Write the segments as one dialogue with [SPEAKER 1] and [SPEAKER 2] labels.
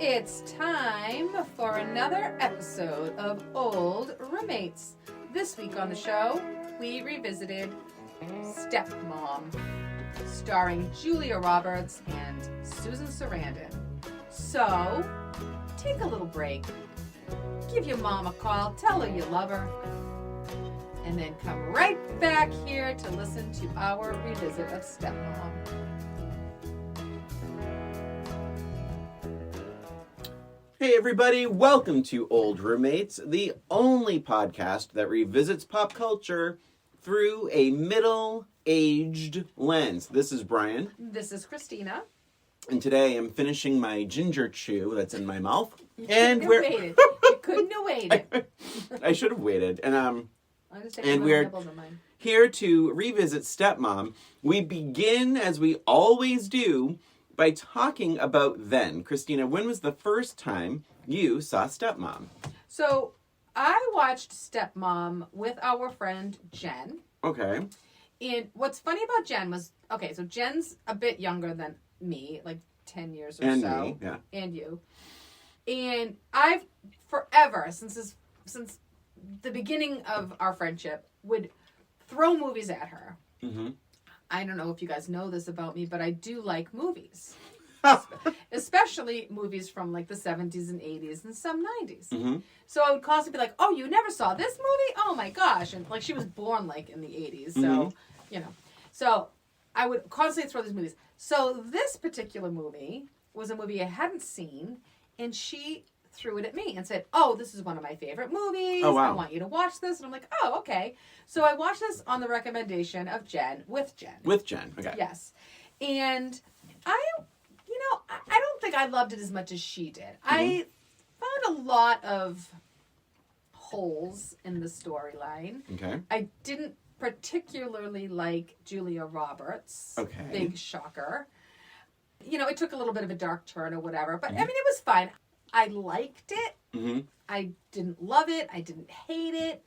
[SPEAKER 1] It's time for another episode of Old Roommates. This week on the show, we revisited Stepmom, starring Julia Roberts and Susan Sarandon. So, take a little break, give your mom a call, tell her you love her, and then come right back here to listen to our revisit of Stepmom.
[SPEAKER 2] Hey everybody, welcome to Old Roommates, the only podcast that revisits pop culture through a middle-aged lens. This is Brian.
[SPEAKER 1] This is Christina.
[SPEAKER 2] And today I'm finishing my ginger chew that's in my mouth.
[SPEAKER 1] You couldn't have waited. You couldn't have waited.
[SPEAKER 2] I should have waited. And
[SPEAKER 1] I'm just taking
[SPEAKER 2] and
[SPEAKER 1] little
[SPEAKER 2] we're
[SPEAKER 1] nibbles of mine.
[SPEAKER 2] here to revisit Stepmom. We begin, as we always do, by talking about then. Christina, when was the first time you saw Stepmom?
[SPEAKER 1] So, I watched Stepmom with our friend Jen.
[SPEAKER 2] Okay.
[SPEAKER 1] And what's funny about Jen was, okay, so Jen's a bit younger than me, like 10 years or
[SPEAKER 2] And
[SPEAKER 1] so.
[SPEAKER 2] me, yeah.
[SPEAKER 1] And you. And I've forever, since the beginning of our friendship, would throw movies at her.
[SPEAKER 2] Mm-hmm.
[SPEAKER 1] I don't know if you guys know this about me, but I do like movies. Especially movies from like the 70s and 80s and some 90s.
[SPEAKER 2] Mm-hmm.
[SPEAKER 1] So I would constantly be like, oh, you never saw this movie? Oh my gosh. And like she was born like in the 80s. So,
[SPEAKER 2] Mm-hmm.
[SPEAKER 1] you know. So I would constantly throw these movies. So this particular movie was a movie I hadn't seen. And she threw it at me and said, oh, this is one of my favorite movies.
[SPEAKER 2] Oh, wow.
[SPEAKER 1] I want you to watch this. And I'm like, oh, okay. So I watched this on the recommendation of Jen, with Jen.
[SPEAKER 2] With Jen, okay.
[SPEAKER 1] Yes. And I don't think I loved it as much as she did. Mm-hmm. I found a lot of holes in the storyline.
[SPEAKER 2] Okay.
[SPEAKER 1] I didn't particularly like Julia Roberts.
[SPEAKER 2] Okay.
[SPEAKER 1] Big shocker. You know, it took a little bit of a dark turn or whatever, but
[SPEAKER 2] Mm-hmm.
[SPEAKER 1] I mean, it was fine. I liked it.
[SPEAKER 2] Mm-hmm.
[SPEAKER 1] I didn't love it. I didn't hate it.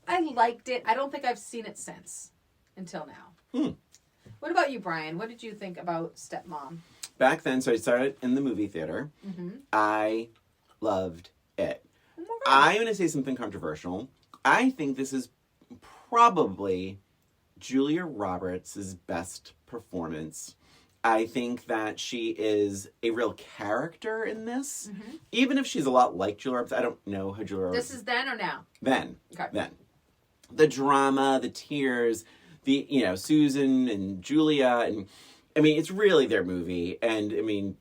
[SPEAKER 1] I liked it. I don't think I've seen it since until now.
[SPEAKER 2] Hmm.
[SPEAKER 1] What about you, Brian? What did you think about Stepmom?
[SPEAKER 2] Back then, so I started in the movie theater.
[SPEAKER 1] Mm-hmm.
[SPEAKER 2] I loved it.
[SPEAKER 1] Oh my God.
[SPEAKER 2] I'm going to say something controversial. I think this is probably Julia Roberts' best performance. I think that she is a real character in this.
[SPEAKER 1] Mm-hmm.
[SPEAKER 2] Even if she's a lot like Julia Roberts. I don't know how Julia Roberts...
[SPEAKER 1] This is then or now?
[SPEAKER 2] Then.
[SPEAKER 1] Okay.
[SPEAKER 2] Then. The drama, the tears, Susan and Julia, and I mean, it's really their movie. And I mean,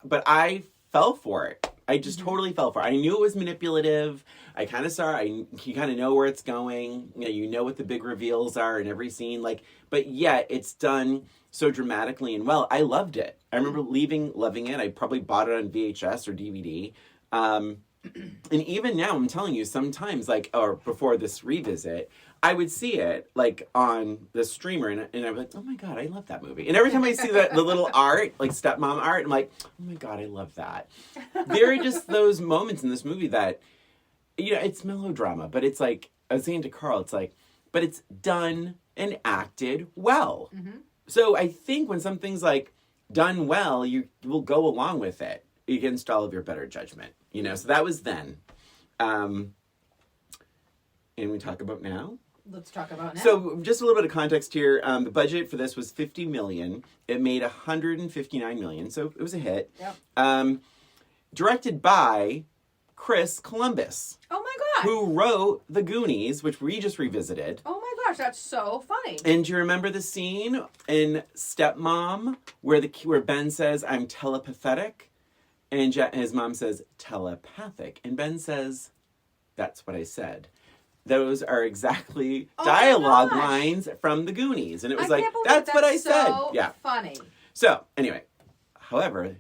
[SPEAKER 2] but I fell for it. I just totally fell for it. I knew it was manipulative. I kind of saw it. You kind of know where it's going. You know what the big reveals are in every scene. But yet it's done so dramatically and well. I loved it. I remember loving it. I probably bought it on VHS or DVD. And even now, I'm telling you, sometimes, or before this revisit, I would see it, on the streamer, and I'd be like, oh my God, I love that movie. And every time I see the little art, Stepmom art, I'm like, oh my God, I love that. There are just those moments in this movie that, it's melodrama, but it's I was saying to Carl, but it's done and acted well. Mm-hmm. So I think when something's, done well, you will go along with it against all of your better judgment. So that was then. And we talk about now?
[SPEAKER 1] Let's talk about now.
[SPEAKER 2] So just a little bit of context here. The budget for this was $50 million. It made $159 million, so it was a hit.
[SPEAKER 1] Yep.
[SPEAKER 2] Directed by Chris Columbus.
[SPEAKER 1] Oh my God.
[SPEAKER 2] Who wrote The Goonies, which we just revisited.
[SPEAKER 1] Oh my gosh, that's so funny.
[SPEAKER 2] And do you remember the scene in Stepmom where Ben says, I'm telepathic? And his mom says, telepathic. And Ben says, that's what I said. Those are exactly dialogue lines from The Goonies. And it was that's what I said. Yeah.
[SPEAKER 1] Funny.
[SPEAKER 2] So, anyway. However,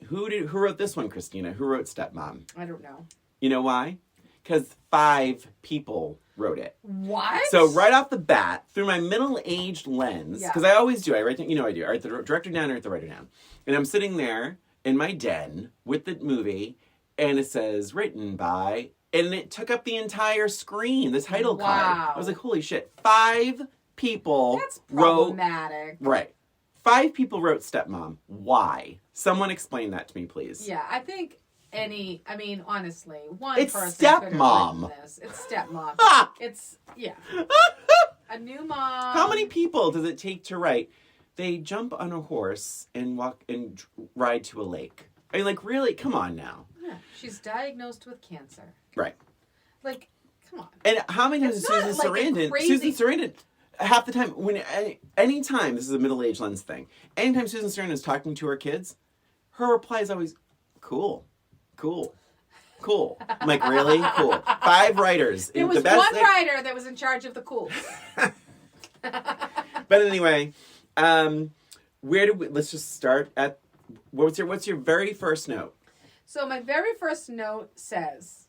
[SPEAKER 2] who wrote this one, Christina? Who wrote Stepmom?
[SPEAKER 1] I don't know.
[SPEAKER 2] You know why? Because 5 people wrote it.
[SPEAKER 1] What?
[SPEAKER 2] So right off the bat, through my middle-aged lens, because I always do, I write, I do, I write the director down, I write the writer down. And I'm sitting there in my den with the movie, and it says, written by, and it took up the entire screen, the title card. I was like, holy shit, 5 people
[SPEAKER 1] That's problematic.
[SPEAKER 2] Right. 5 people wrote Stepmom. Why? Someone explain that to me, please.
[SPEAKER 1] Yeah, I think honestly, one
[SPEAKER 2] it's
[SPEAKER 1] person could have
[SPEAKER 2] Stepmom.
[SPEAKER 1] written this. It's Stepmom. It's, yeah. A new mom.
[SPEAKER 2] How many people does it take to write, they jump on a horse and walk and ride to a lake? I mean, like, really? Come on now.
[SPEAKER 1] Yeah, she's diagnosed with cancer.
[SPEAKER 2] Right.
[SPEAKER 1] Like, come on.
[SPEAKER 2] And how many times
[SPEAKER 1] It's
[SPEAKER 2] Susan
[SPEAKER 1] not like a
[SPEAKER 2] Sarandon...
[SPEAKER 1] crazy-
[SPEAKER 2] Susan Sarandon... Half the time, anytime, this is a middle-aged lens thing, anytime Susan Sarandon is talking to her kids, her reply is always, cool. I'm like, really? Cool. 5 writers.
[SPEAKER 1] There was one writer that was in charge of the cool.
[SPEAKER 2] But anyway, let's just start at, what's your very first note?
[SPEAKER 1] So my very first note says,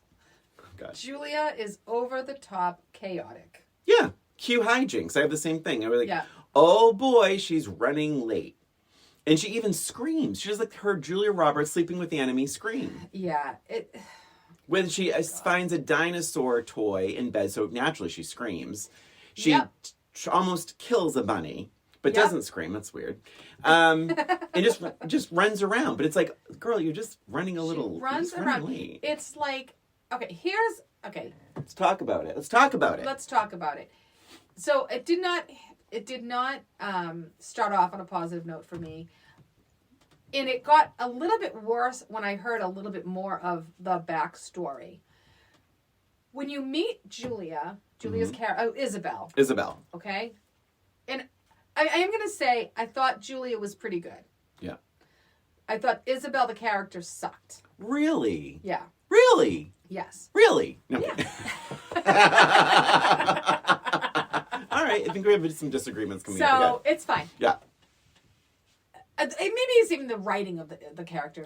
[SPEAKER 2] Gosh.
[SPEAKER 1] Julia is over the top chaotic.
[SPEAKER 2] Yeah. Cue hijinks. I have the same thing. I was like, oh boy, she's running late. And she even screams. She does like her Julia Roberts sleeping with the enemy scream.
[SPEAKER 1] Yeah.
[SPEAKER 2] When she finds a dinosaur toy in bed, so naturally she screams. She almost kills a bunny, but doesn't scream. That's weird. And just runs around. But it's like, girl, you're just running a little.
[SPEAKER 1] She runs around.
[SPEAKER 2] Late.
[SPEAKER 1] It's like, okay.
[SPEAKER 2] Let's talk about it. Let's talk about it. So it did not start off on a positive note for me. And it got a little bit worse when I heard a little bit more of the backstory. When you meet Julia's character, Isabel. Okay? And I am going to say, I thought Julia was pretty good. Yeah.
[SPEAKER 1] I thought Isabel, the character, sucked.
[SPEAKER 2] Really?
[SPEAKER 1] Yeah.
[SPEAKER 2] Really?
[SPEAKER 1] Yes.
[SPEAKER 2] Really? No.
[SPEAKER 1] Yeah.
[SPEAKER 2] All right. I think we have some disagreements coming up.
[SPEAKER 1] So, it's fine.
[SPEAKER 2] Yeah.
[SPEAKER 1] Maybe it's even the writing of the character.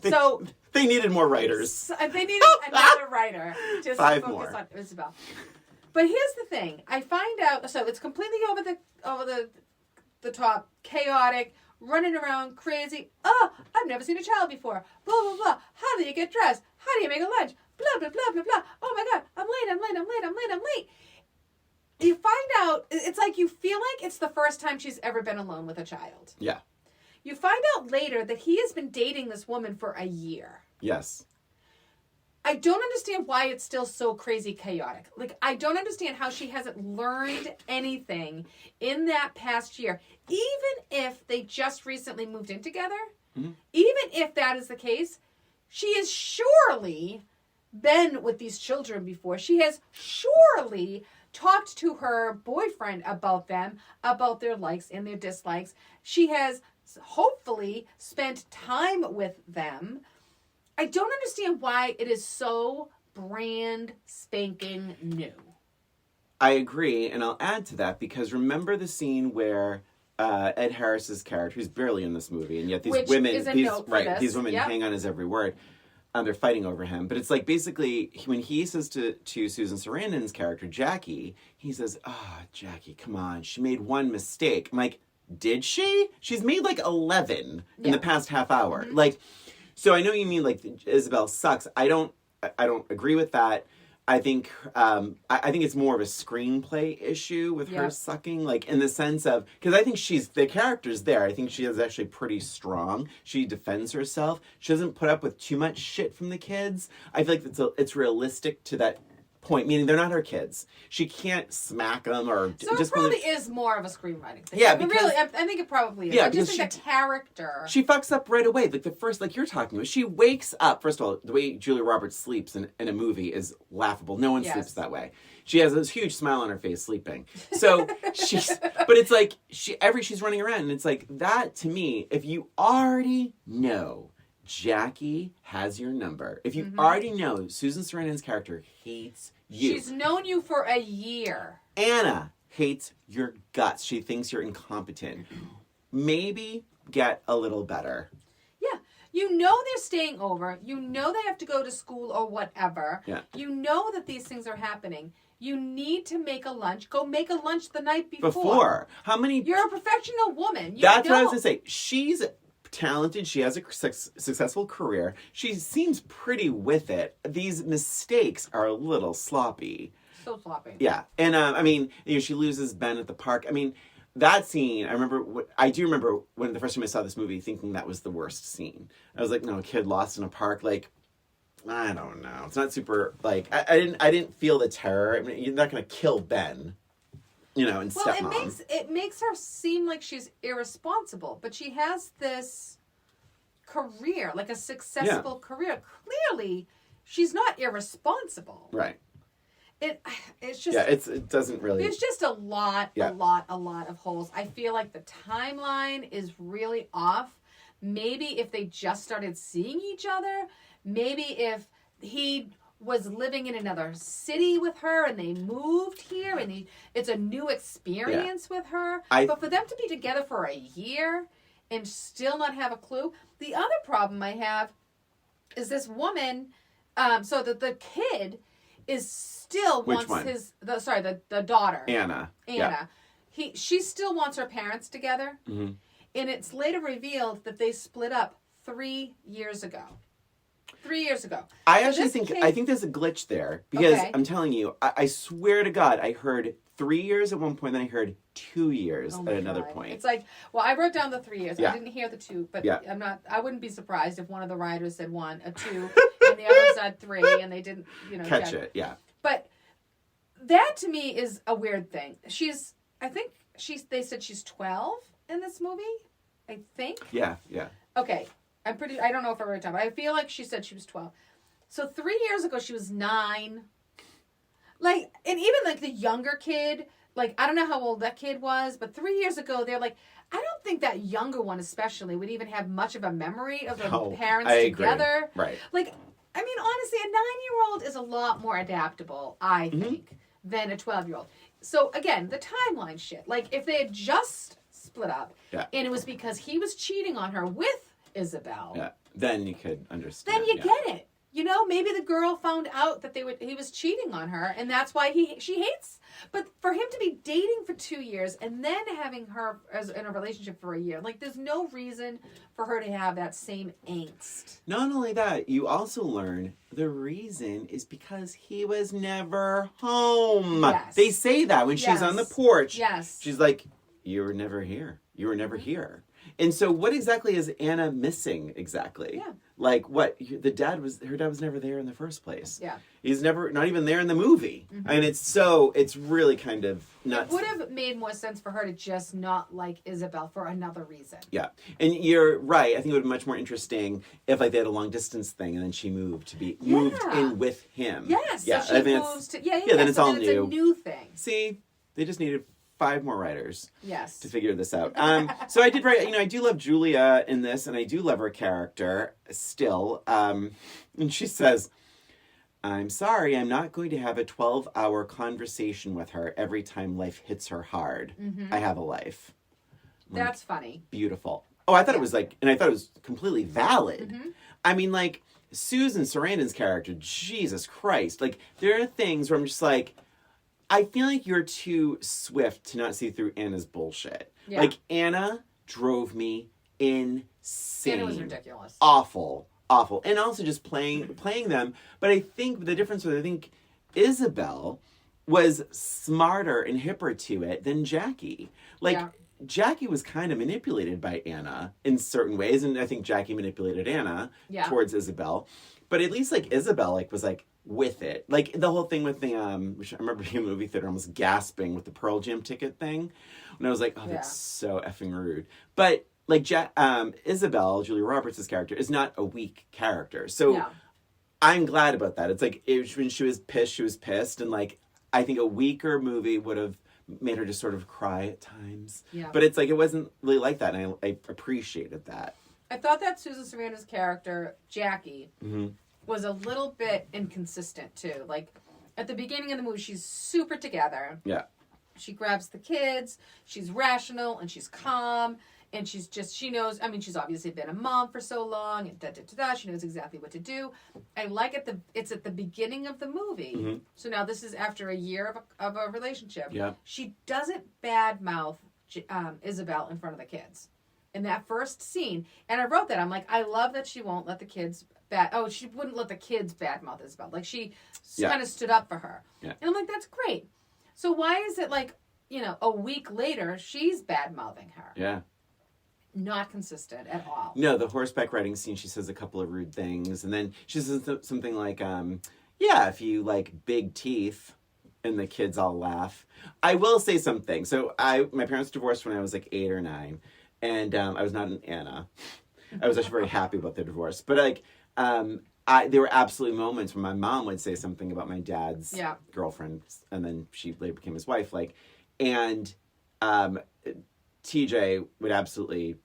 [SPEAKER 2] They needed more writers.
[SPEAKER 1] They needed another writer just
[SPEAKER 2] 5
[SPEAKER 1] to focus
[SPEAKER 2] more.
[SPEAKER 1] on Isabel. But here's the thing. I find out, so it's completely over the top, chaotic, running around crazy. Oh, I've never seen a child before. Blah, blah, blah. How do you get dressed? How do you make a lunch? Blah, blah, blah, blah, blah. Oh my God, I'm late. You find out, it's like you feel like it's the first time she's ever been alone with a child.
[SPEAKER 2] Yeah.
[SPEAKER 1] You find out later that he has been dating this woman for a year.
[SPEAKER 2] Yes.
[SPEAKER 1] I don't understand why it's still so crazy chaotic. Like, I don't understand how she hasn't learned anything in that past year. Even if they just recently moved in together, even if that is the case, she has surely been with these children before. She has surely talked to her boyfriend about them, about their likes and their dislikes. She has hopefully spent time with them. I don't understand why it is so brand spanking new.
[SPEAKER 2] I agree, and I'll add to that because remember the scene where Ed Harris's character, who's barely in this movie, and yet these women hang on his every word. They're fighting over him, but it's like basically when he says to Susan Sarandon's character Jackie, he says, Jackie, come on, she made one mistake." I'm like, did she? She's made like 11 in the past half hour. Like, so I know you mean like Isabel sucks. I don't agree with that. I think it's more of a screenplay issue with her sucking, like in the sense of, because I think the character's there. I think she is actually pretty strong. She defends herself. She doesn't put up with too much shit from the kids. I feel like it's realistic to that point, meaning they're not her kids. She can't smack them or
[SPEAKER 1] so
[SPEAKER 2] just.
[SPEAKER 1] It probably is more of a screenwriting thing.
[SPEAKER 2] Yeah,
[SPEAKER 1] because, really, I think it probably is.
[SPEAKER 2] Yeah,
[SPEAKER 1] I just think the character.
[SPEAKER 2] She fucks up right away. Like the first, like you're talking about, she wakes up. First of all, the way Julia Roberts sleeps in a movie is laughable. No one sleeps that way. She has this huge smile on her face sleeping. So but it's like she's running around, and it's like that to me. If you already know Jackie has your number, if you already know Susan Sarandon's character hates you.
[SPEAKER 1] She's known you for a year.
[SPEAKER 2] Anna hates your guts. She thinks you're incompetent. Maybe get a little better.
[SPEAKER 1] Yeah. You know they're staying over. You know they have to go to school or whatever.
[SPEAKER 2] Yeah.
[SPEAKER 1] You know that these things are happening. You need to make a lunch. Go make a lunch the night
[SPEAKER 2] before. How many...
[SPEAKER 1] You're a professional woman.
[SPEAKER 2] That's what I was going to say. She's talented. She has a successful career. She seems pretty with it. These mistakes are a little sloppy.
[SPEAKER 1] So sloppy.
[SPEAKER 2] Yeah. And, I mean, she loses Ben at the park. I mean, that scene, I do remember when the first time I saw this movie thinking that was the worst scene. I was like, no, a kid lost in a park, like, I don't know. It's not super, like, I didn't feel the terror. I mean, you're not going to kill Ben, in Stepmom.
[SPEAKER 1] Well, it makes her seem like she's irresponsible, but she has this career, like a successful career. Clearly, she's not irresponsible.
[SPEAKER 2] Right.
[SPEAKER 1] It's just...
[SPEAKER 2] Yeah, it doesn't really...
[SPEAKER 1] There's just a lot of holes. I feel like the timeline is really off. Maybe if they just started seeing each other, maybe if he was living in another city with her and they moved here and it's a new experience with her. But for them to be together for a year and still not have a clue. The other problem I have is this woman, so that the kid is still
[SPEAKER 2] Which
[SPEAKER 1] wants
[SPEAKER 2] one?
[SPEAKER 1] the daughter.
[SPEAKER 2] Anna.
[SPEAKER 1] Yeah. She still wants her parents together.
[SPEAKER 2] Mm-hmm.
[SPEAKER 1] And it's later revealed that they split up 3 years ago. 3 years ago.
[SPEAKER 2] I think there's a glitch there because I'm telling you, I swear to God, I heard 3 years at one point, then I heard 2 years at another point.
[SPEAKER 1] It's like, well, I wrote down the 3 years.
[SPEAKER 2] Yeah.
[SPEAKER 1] I didn't hear the 2, but
[SPEAKER 2] Yeah.
[SPEAKER 1] I wouldn't be surprised if one of the writers said 1, a 2, and the other said 3, and they didn't,
[SPEAKER 2] catch it. Yeah.
[SPEAKER 1] But that to me is a weird thing. They said she's 12 in this movie. I think.
[SPEAKER 2] Yeah.
[SPEAKER 1] Okay. I don't know if I wrote it down, but I feel like she said she was 12. So 3 years ago, she was 9. Like, and even like the younger kid, like, I don't know how old that kid was, but 3 years ago, they're like, I don't think that younger one especially would even have much of a memory of their parents together.
[SPEAKER 2] Agree. Right.
[SPEAKER 1] Like, I mean, honestly, a 9-year-old is a lot more adaptable, I think, than a 12-year-old. So again, the timeline shit. Like, if they had just split up, and it was because he was cheating on her with Isabel.
[SPEAKER 2] Yeah. Then you could understand.
[SPEAKER 1] Then you get it. Maybe the girl found out that he was cheating on her, and that's why she hates. But for him to be dating for 2 years and then having her in a relationship for a year, like, there's no reason for her to have that same angst.
[SPEAKER 2] Not only that, you also learn the reason is because he was never home.
[SPEAKER 1] Yes.
[SPEAKER 2] They say that when she's on the porch.
[SPEAKER 1] Yes.
[SPEAKER 2] She's like, you were never here. You were never here. And so what exactly is Anna missing exactly?
[SPEAKER 1] Yeah.
[SPEAKER 2] Like what? Her dad was never there in the first place.
[SPEAKER 1] Yeah.
[SPEAKER 2] He's not even there in the movie. Mm-hmm. And it's really kind of nuts.
[SPEAKER 1] It would have made more sense for her to just not like Isabel for another reason.
[SPEAKER 2] Yeah. And you're right. I think it would be much more interesting if like they had a long distance thing and then she moved in with him.
[SPEAKER 1] Yes.
[SPEAKER 2] Yeah.
[SPEAKER 1] So she moves to then
[SPEAKER 2] it's all new.
[SPEAKER 1] It's a new thing.
[SPEAKER 2] See, they just needed 5 more writers to figure this out. So I did write, I do love Julia in this, and I do love her character still. And she says, I'm sorry, I'm not going to have a 12-hour conversation with her every time life hits her hard. Mm-hmm. I have a life.
[SPEAKER 1] That's funny.
[SPEAKER 2] Beautiful. Oh, I thought it was and I thought it was completely valid. Mm-hmm. I mean, like, Susan Sarandon's character, Jesus Christ. Like, there are things where I'm just like, I feel like you're too swift to not see through Anna's bullshit. Yeah. Like, Anna drove me insane.
[SPEAKER 1] Anna was ridiculous.
[SPEAKER 2] Awful. And also just playing them. But I think the difference was, I think Isabel was smarter and hipper to it than Jackie. Like, Jackie was kind of manipulated by Anna in certain ways. And I think Jackie manipulated Anna towards Isabel. But at least, like, Isabel, like, was, like, with it. Like, the whole thing with the, which I remember being in the movie theater almost gasping with the Pearl Jam ticket thing. And I was like, oh, that's so effing rude. But, like, Isabel, Julia Roberts' character, is not a weak character. So I'm glad about that. It's like, when she was pissed. And, like, I think a weaker movie would have made her just sort of cry at times. Yeah. But it's like, it wasn't really like that. And I appreciated that.
[SPEAKER 1] I thought that Susan Sarandon's character, Jackie, was a little bit inconsistent too. Like, at the beginning of the movie, she's super together. Yeah. She grabs the kids. She's rational and she's calm. And she knows, I mean, she's obviously been a mom for so long and she knows exactly what to do. I like it's at the beginning of the movie. Mm-hmm. So now this is after a year of a relationship. Yeah. She doesn't badmouth Isabel in front of the kids. In that first scene. And I wrote that. I'm like, I love that she won't let the kids she wouldn't let the kids badmouth Isabel. Like, she kind of stood up for her. Yeah. And I'm like, that's great. So why is it like a week later, she's bad-mouthing her.
[SPEAKER 2] Yeah.
[SPEAKER 1] Not consistent at all.
[SPEAKER 2] No, the horseback riding scene, she says a couple of rude things. And then she says something like, yeah, if you like big teeth, and the kids all laugh. I will say something. So my parents divorced when I was like 8 or 9. And I was not an Anna. I was actually very happy about their divorce. But like, there were absolutely moments when my mom would say something about my dad's girlfriend. And then she later became his wife. And TJ would absolutely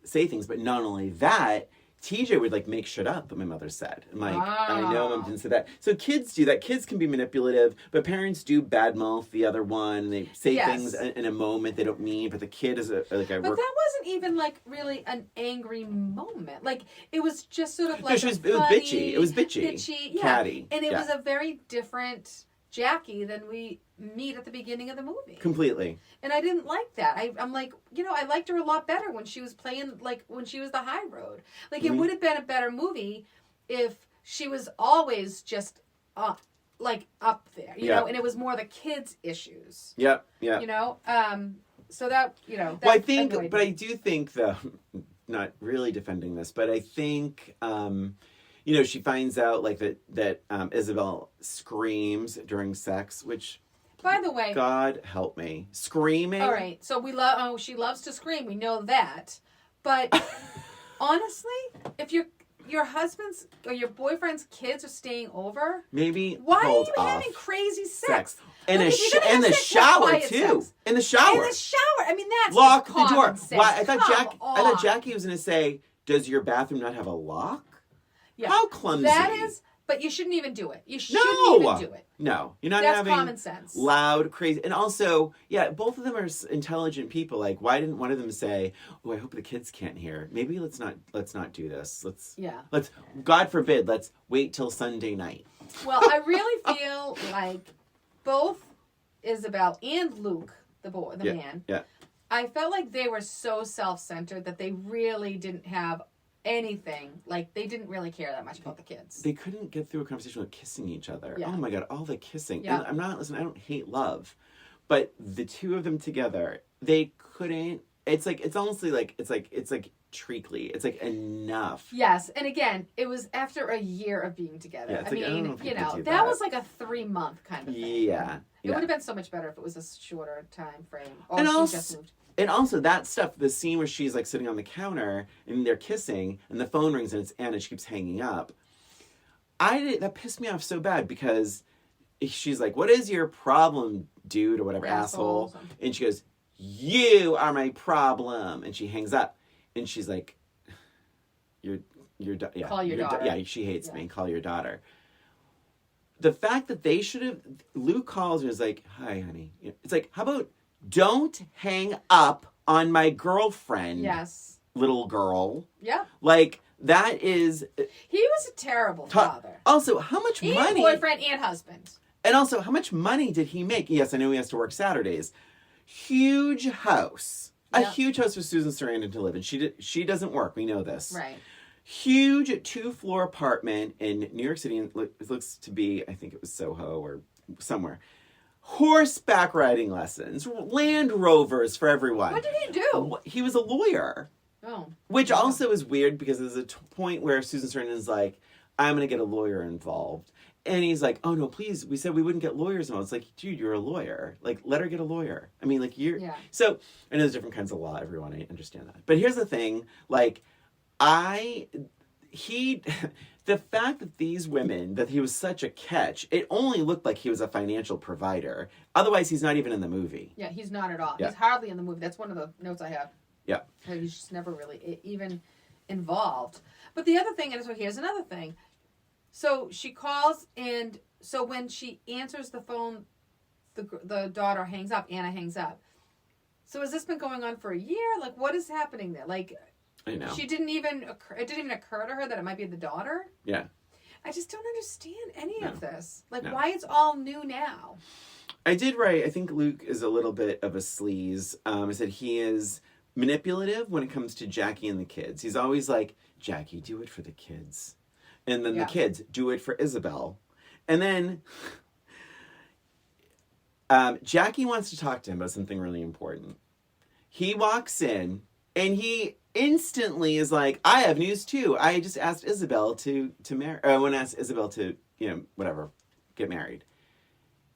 [SPEAKER 2] say things, but not only that, TJ would like make shit up that my mother said. I'm like, I know Mom didn't say that. So kids do that. Kids can be manipulative, but parents do badmouth the other one, and they say things in a moment they don't mean. But the kid is
[SPEAKER 1] But that wasn't even like really an angry moment. Like it was just sort of like
[SPEAKER 2] it was bitchy. It was bitchy, catty,
[SPEAKER 1] and it was a very different Jackie than we meet at the beginning of the movie.
[SPEAKER 2] Completely.
[SPEAKER 1] And I didn't like that. I'm like, I liked her a lot better when she was playing, like, when she was the high road. Like, it would have been a better movie if she was always just, up there, you know, and it was more the kids' issues.
[SPEAKER 2] Yeah.
[SPEAKER 1] So that, that
[SPEAKER 2] well, I do think, though, not really defending this, but I think, she finds out, like, that Isabel screams during sex, which...
[SPEAKER 1] By the way...
[SPEAKER 2] God help me. Screaming?
[SPEAKER 1] All right. So she loves to scream. We know that. But, honestly, if your husband's or your boyfriend's kids are staying over...
[SPEAKER 2] Maybe
[SPEAKER 1] why are you having crazy sex?
[SPEAKER 2] In the shower, too.
[SPEAKER 1] Sex.
[SPEAKER 2] In the shower.
[SPEAKER 1] In the shower. I mean, that's
[SPEAKER 2] lock
[SPEAKER 1] just
[SPEAKER 2] the door.
[SPEAKER 1] Sense.
[SPEAKER 2] Why? I thought Jackie was going to say, does your bathroom not have a lock?
[SPEAKER 1] Yeah.
[SPEAKER 2] How clumsy.
[SPEAKER 1] That is, but you shouldn't even do it. You shouldn't even do it.
[SPEAKER 2] No. You're not
[SPEAKER 1] That's
[SPEAKER 2] having
[SPEAKER 1] common sense.
[SPEAKER 2] Loud, crazy. And also, both of them are intelligent people. Like, why didn't one of them say, oh, I hope the kids can't hear. Maybe let's not do this. Let's, God forbid, let's wait till Sunday night.
[SPEAKER 1] Well, I really feel like both Isabel and Luke, the man, I felt like they were so self-centered that they really didn't have anything, like they didn't really care that much about the kids.
[SPEAKER 2] They couldn't get through a conversation with kissing each other.
[SPEAKER 1] Yeah.
[SPEAKER 2] Oh my God, all the kissing.
[SPEAKER 1] Yeah.
[SPEAKER 2] And I don't hate love, but the two of them together, they couldn't. It's honestly like it's like treacly. It's like enough.
[SPEAKER 1] Yes, and again, it was after a year of being together.
[SPEAKER 2] Yeah,
[SPEAKER 1] I mean,
[SPEAKER 2] that
[SPEAKER 1] that was like a 3-month kind of thing.
[SPEAKER 2] Yeah.
[SPEAKER 1] It would have been so much better if it was a shorter time frame. Or
[SPEAKER 2] And
[SPEAKER 1] she
[SPEAKER 2] also,
[SPEAKER 1] just moved.
[SPEAKER 2] And also that stuff, the scene where she's like sitting on the counter and they're kissing and the phone rings and it's Anna, she keeps hanging up. That pissed me off so bad because she's like, what is your problem, dude, or whatever, asshole? And she goes, you are my problem. And she hangs up and she's like,
[SPEAKER 1] call your daughter.
[SPEAKER 2] Yeah, she hates me. Call your daughter. The fact that they should have, Luke calls and is like, hi, honey. It's like, how about don't hang up on my girlfriend.
[SPEAKER 1] Yes.
[SPEAKER 2] Little girl.
[SPEAKER 1] Yeah.
[SPEAKER 2] Like, that is...
[SPEAKER 1] He was a terrible father.
[SPEAKER 2] Also, how much money...
[SPEAKER 1] boyfriend and husband.
[SPEAKER 2] And also, how much money did he make? Yes, I know he has to work Saturdays. Huge house. Yep. A huge house for Susan Sarandon to live in. She doesn't work. We know this.
[SPEAKER 1] Right.
[SPEAKER 2] Huge 2-floor apartment in New York City. It looks to be, I think it was Soho or somewhere. Horseback riding lessons. Land Rovers for everyone.
[SPEAKER 1] What did he do?
[SPEAKER 2] He was a lawyer.
[SPEAKER 1] Oh.
[SPEAKER 2] Which also is weird because there's a point where Susan Sarandon's like, I'm going to get a lawyer involved. And he's like, oh, no, please. We said we wouldn't get lawyers involved. It's like, dude, you're a lawyer. Like, let her get a lawyer. I mean, like, you're... Yeah. So, I know there's different kinds of law, everyone. I understand that. But here's the thing. Like, the fact that these women, that he was such a catch, it only looked like he was a financial provider. Otherwise, he's not even in the movie.
[SPEAKER 1] Yeah, he's not at all.
[SPEAKER 2] Yeah.
[SPEAKER 1] He's hardly in the movie. That's one of the notes I have.
[SPEAKER 2] Yeah.
[SPEAKER 1] He's just never really even involved. But the other thing, and so here's another thing. So she calls, and so when she answers the phone, the daughter hangs up. Anna hangs up. So has this been going on for a year? Like, what is happening there? Like,
[SPEAKER 2] I know.
[SPEAKER 1] It didn't even occur to her that it might be the daughter?
[SPEAKER 2] Yeah.
[SPEAKER 1] I just don't understand any of this. Like, why it's all new now.
[SPEAKER 2] I did write, I think Luke is a little bit of a sleaze. I said he is manipulative when it comes to Jackie and the kids. He's always like, Jackie, do it for the kids. And then the kids, do it for Isabel. And then Jackie wants to talk to him about something really important. He walks in, and he instantly is like, I have news too. I just asked Isabel to marry. I want to ask Isabel to, whatever, get married.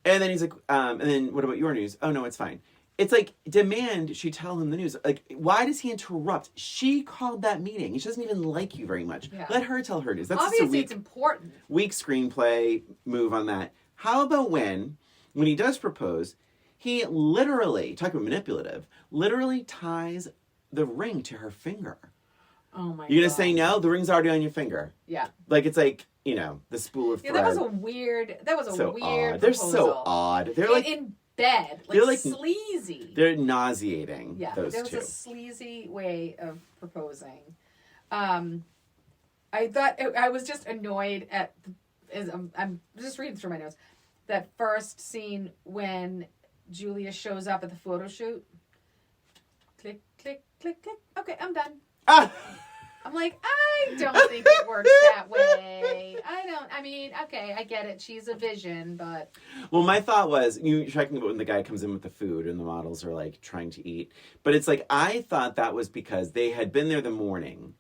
[SPEAKER 2] And then he's like, and then what about your news? Oh, no, it's fine. It's like, demand she tell him the news. Like, why does he interrupt? She called that meeting. She doesn't even like you very much. Yeah. Let her tell her news. That's
[SPEAKER 1] obviously it's important.
[SPEAKER 2] Weak screenplay move on that. How about when he does propose, he literally, talking about manipulative, literally ties the ring to her finger.
[SPEAKER 1] Oh my God.
[SPEAKER 2] You're going to say no? The ring's already on your finger.
[SPEAKER 1] Yeah.
[SPEAKER 2] Like, it's like, the spool of thread.
[SPEAKER 1] Yeah, that was a weird
[SPEAKER 2] so
[SPEAKER 1] weird
[SPEAKER 2] odd.
[SPEAKER 1] proposal.
[SPEAKER 2] They're so odd. They're like...
[SPEAKER 1] in bed.
[SPEAKER 2] They're like
[SPEAKER 1] sleazy.
[SPEAKER 2] They're nauseating,
[SPEAKER 1] yeah,
[SPEAKER 2] those
[SPEAKER 1] there was
[SPEAKER 2] two.
[SPEAKER 1] a sleazy way of proposing. I thought... I was just annoyed at... I'm just reading through my notes. That first scene when Julia shows up at the photo shoot. Click, click, click, click. Okay, I'm done. I'm like, I don't think it works that way. Okay, I get it. She's a vision, but...
[SPEAKER 2] Well, my thought was, you're talking about when the guy comes in with the food and the models are, like, trying to eat. But it's like, I thought that was because they had been there the morning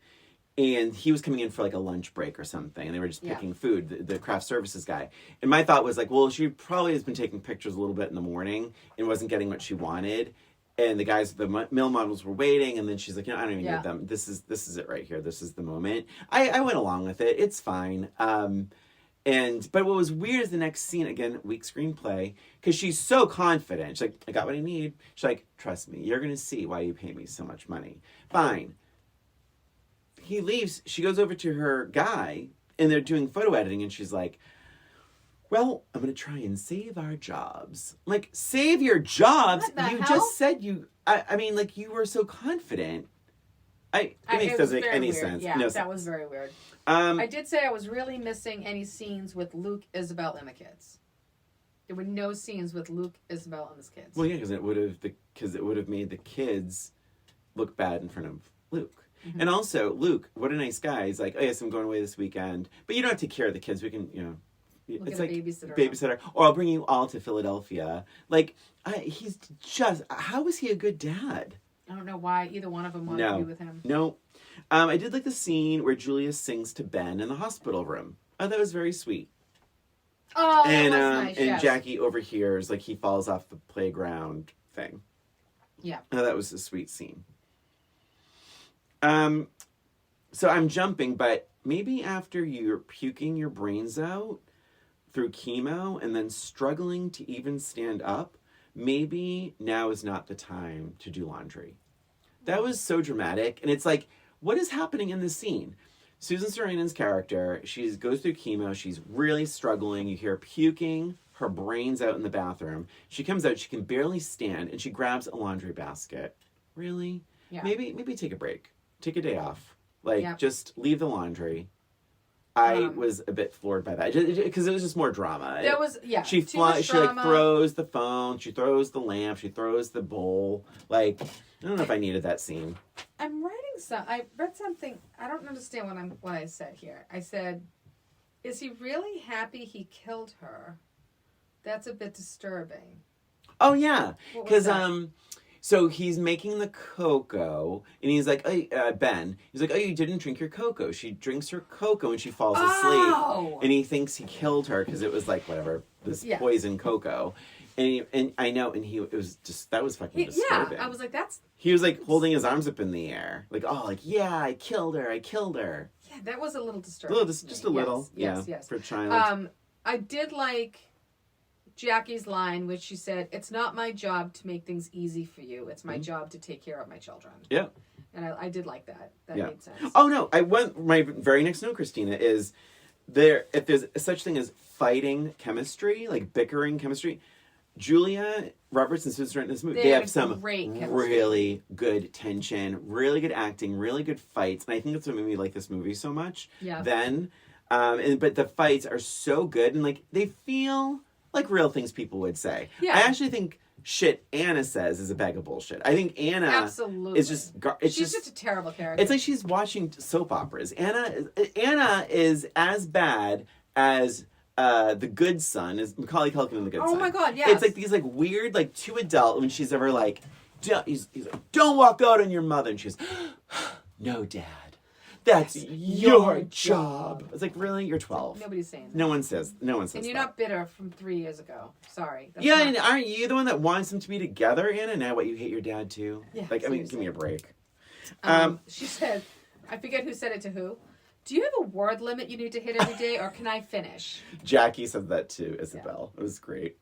[SPEAKER 2] and he was coming in for, like, a lunch break or something. And they were just picking food, the craft services guy. And my thought was, like, well, she probably has been taking pictures a little bit in the morning and wasn't getting what she wanted. And the guys, the male models were waiting, and then she's like, I don't even need them. This is it right here. This is the moment. I went along with it. It's fine. But what was weird is the next scene, again, weak screenplay, because she's so confident. She's like, I got what I need. She's like, trust me, you're going to see why you pay me so much money. Fine. He leaves. She goes over to her guy, and they're doing photo editing, and she's like, well, I'm going to try and save our jobs. Like, save your jobs? You just said you... I mean, like, you were so confident. It doesn't make any sense.
[SPEAKER 1] Yeah,
[SPEAKER 2] no
[SPEAKER 1] that
[SPEAKER 2] sense.
[SPEAKER 1] Was very weird. I did say I was really missing any scenes with Luke, Isabel, and the kids. There were no scenes with Luke, Isabel, and the kids.
[SPEAKER 2] Well, yeah, because it would have made the kids look bad in front of Luke. Mm-hmm. And also, Luke, what a nice guy. He's like, oh, yes, I'm going away this weekend. But you don't have to take care of the kids. We can,
[SPEAKER 1] it's like
[SPEAKER 2] babysitter, or I'll bring you all to Philadelphia. Like, he's just... How is he a good dad?
[SPEAKER 1] I don't know why either one of them wanted to be with him.
[SPEAKER 2] No. I did like the scene where Julia sings to Ben in the hospital room. Oh, that was very sweet.
[SPEAKER 1] Oh, that was nice,
[SPEAKER 2] and Jackie overhears, like, he falls off the playground thing.
[SPEAKER 1] Yeah.
[SPEAKER 2] Oh, that was a sweet scene. So I'm jumping, but maybe after you're puking your brains out through chemo and then struggling to even stand up, maybe now is not the time to do laundry. That was so dramatic. And it's like, what is happening in this scene? Susan Sarandon's character, she goes through chemo. She's really struggling. You hear her puking her brains out in the bathroom. She comes out. She can barely stand. And she grabs a laundry basket. Really?
[SPEAKER 1] Yeah.
[SPEAKER 2] Maybe take a break. Take a day off. Just leave the laundry. I was a bit floored by that because it was just more drama.
[SPEAKER 1] There was
[SPEAKER 2] She throws the phone. She throws the lamp. She throws the bowl. Like, I don't know if I needed that scene.
[SPEAKER 1] I'm writing I read something. I don't understand what I said here. I said, "Is he really happy he killed her?" That's a bit disturbing.
[SPEAKER 2] Oh yeah, because so he's making the cocoa, and he's like, Ben, he's like, oh, you didn't drink your cocoa. She drinks her cocoa and she falls asleep. And he thinks he killed her because it was like, whatever, this poison cocoa. And I know, and it was just, that was fucking disturbing.
[SPEAKER 1] Yeah, I was like,
[SPEAKER 2] he was like holding his arms up in the air. Like, I killed her.
[SPEAKER 1] Yeah, that was a little disturbing.
[SPEAKER 2] Just a little.
[SPEAKER 1] Yes.
[SPEAKER 2] For a child.
[SPEAKER 1] I did like Jackie's line, which she said, "It's not my job to make things easy for you. It's my job to take care of my children."
[SPEAKER 2] Yeah.
[SPEAKER 1] And I did like that. That made sense.
[SPEAKER 2] Oh, no. My very next note, Christina, is if there's such thing as fighting chemistry, like bickering chemistry, Julia Roberts and Susan Sarandon in this movie, they have some really good tension, really good acting, really good fights. And I think that's what made me like this movie so much.
[SPEAKER 1] Yeah.
[SPEAKER 2] But the fights are so good, and like they feel like real things people would say.
[SPEAKER 1] Yeah.
[SPEAKER 2] I actually think shit Anna says is a bag of bullshit. I think Anna is just... She's
[SPEAKER 1] just a terrible character.
[SPEAKER 2] It's like she's watching soap operas. Anna is as bad as The Good Son is Macaulay Culkin in The Good Son.
[SPEAKER 1] Oh my God, yes.
[SPEAKER 2] It's like these like weird like too adult when she's ever like, he's like, don't walk out on your mother, and she's, no, Dad, that's your job. It's like, really, you're 12.
[SPEAKER 1] Nobody's saying that.
[SPEAKER 2] No one says.
[SPEAKER 1] And you're not bitter from 3 years ago. Sorry.
[SPEAKER 2] And aren't you the one that wants them to be together, Anna? Now what, you hate your dad too?
[SPEAKER 1] Yeah.
[SPEAKER 2] Like, I mean, give me a break.
[SPEAKER 1] She said, I forget who said it to who. Do you have a word limit you need to hit every day, or can I finish? Jackie
[SPEAKER 2] said that to Isabel. Yeah. It was great.